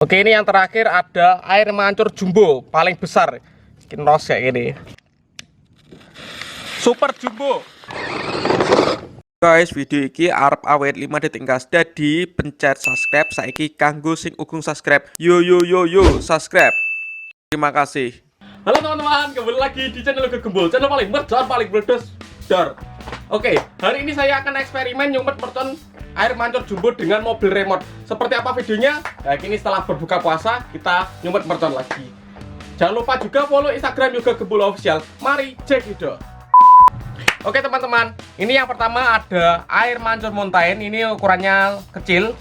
Oke, ini yang terakhir ada air mancur jumbo paling besar. Kinos kayak gini. Super jumbo. Guys, video iki arep awet 5 detik gas. Dadi pencet subscribe saiki kanggo sing ugung subscribe. Yo subscribe. Terima kasih. Halo teman-teman, kembali lagi di channel Gembul, channel paling mercon, paling meledos dar. Oke, hari ini saya akan eksperimen nyumpet mercon air mancur jumbo dengan mobil remote. Seperti apa videonya? Nah, ini setelah berbuka puasa kita nyumpet mercon lagi. Jangan lupa juga follow Instagram Yoga Gembul Official. Mari cek video. Oke teman-teman, ini yang pertama ada air mancur mountain. Ini ukurannya kecil.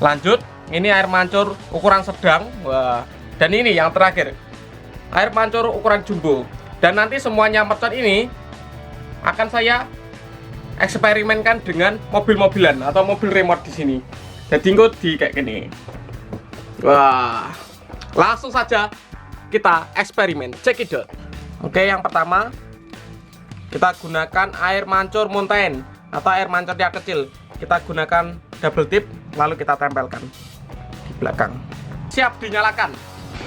Lanjut, ini air mancur ukuran sedang. Wah. Dan ini yang terakhir, air mancur ukuran jumbo. Dan nanti semuanya mercon ini akan saya eksperimenkan dengan mobil-mobilan atau mobil remote di sini. Jadi di kayak gini. Wah, langsung saja kita eksperimen. Check it out. Oke, yang pertama kita gunakan air mancur mountain atau air mancur yang kecil. Kita gunakan double tip, lalu kita tempelkan di belakang. Siap dinyalakan.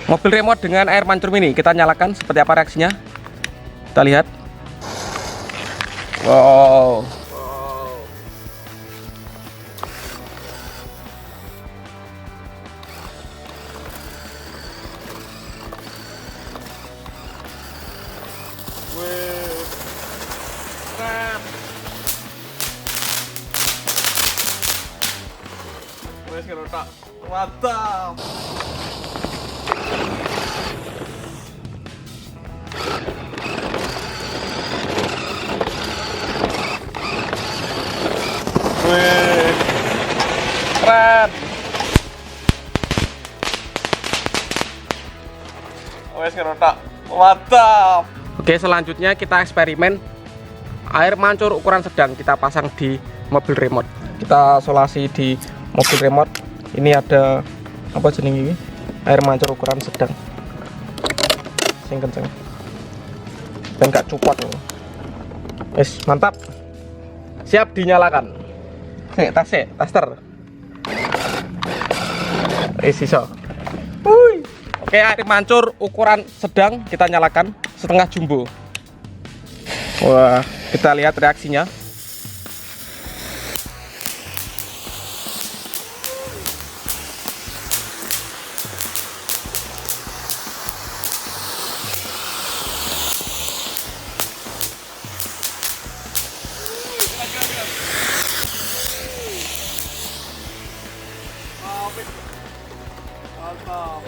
Mobil remote dengan air mancur mini kita nyalakan. Seperti apa reaksinya? Kita lihat. Wow. Mantap. Wih, keren. Wes ngerotak. Mantap. Oke, selanjutnya kita eksperimen air mancur ukuran sedang kita pasang di mobil remote. Kita solasi di mobil remote. Ini ada apa jenis ini? Air mancur ukuran sedang. Sing kenceng. Dan gak cupot. Wes, mantap. Siap dinyalakan. Taster. Sisa. Oke, air mancur ukuran sedang kita nyalakan, setengah jumbo. Wah, kita lihat reaksinya. Mantap.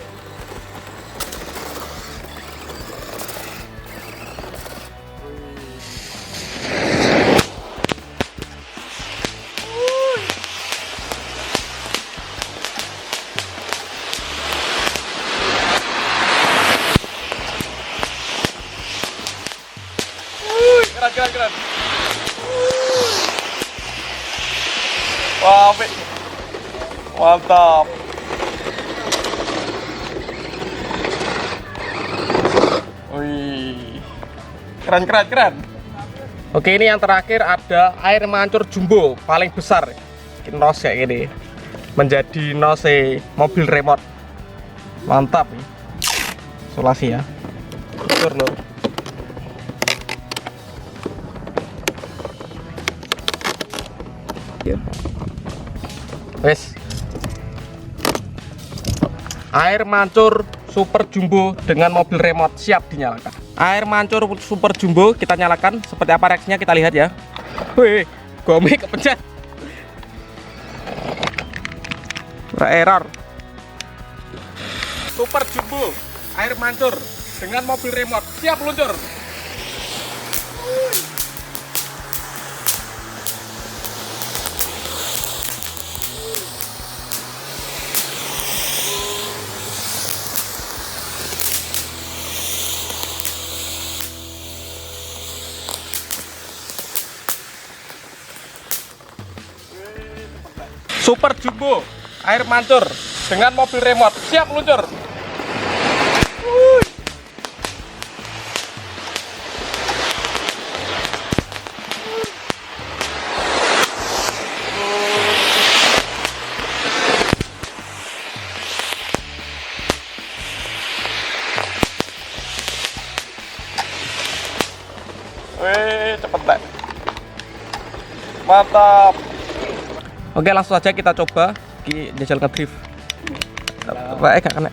Keren. Wah, mantap. Wih, keren. Oke, ini yang terakhir ada air mancur jumbo paling besar. Kinos kayak gini, menjadi nose mobil remote. Mantap nih. Solasi ya. Betul loh. Wes, air mancur super jumbo dengan mobil remote siap dinyalakan. Air mancur super jumbo kita nyalakan. Seperti apa reaksinya kita lihat ya. Wih, gome kepencet. Error. Super jumbo air mancur dengan mobil remote siap luncur. Super jumbo air mancur dengan mobil remote siap luncur. Wih, cepet deh. Mantap. Oke, langsung saja kita coba di jajal ngedrift. Gak kena.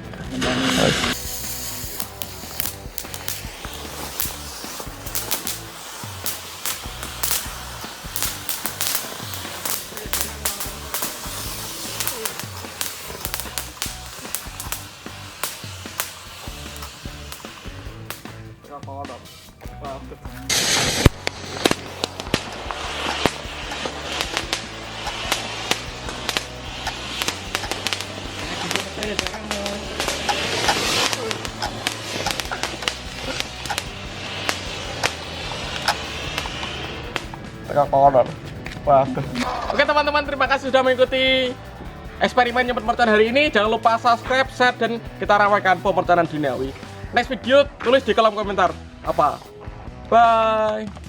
Oke teman-teman, terima kasih sudah mengikuti eksperimen nyempet mercon hari ini. Jangan lupa subscribe, share, dan kita ramaikan pemerconan duniawi. Next video tulis di kolom komentar apa. Bye.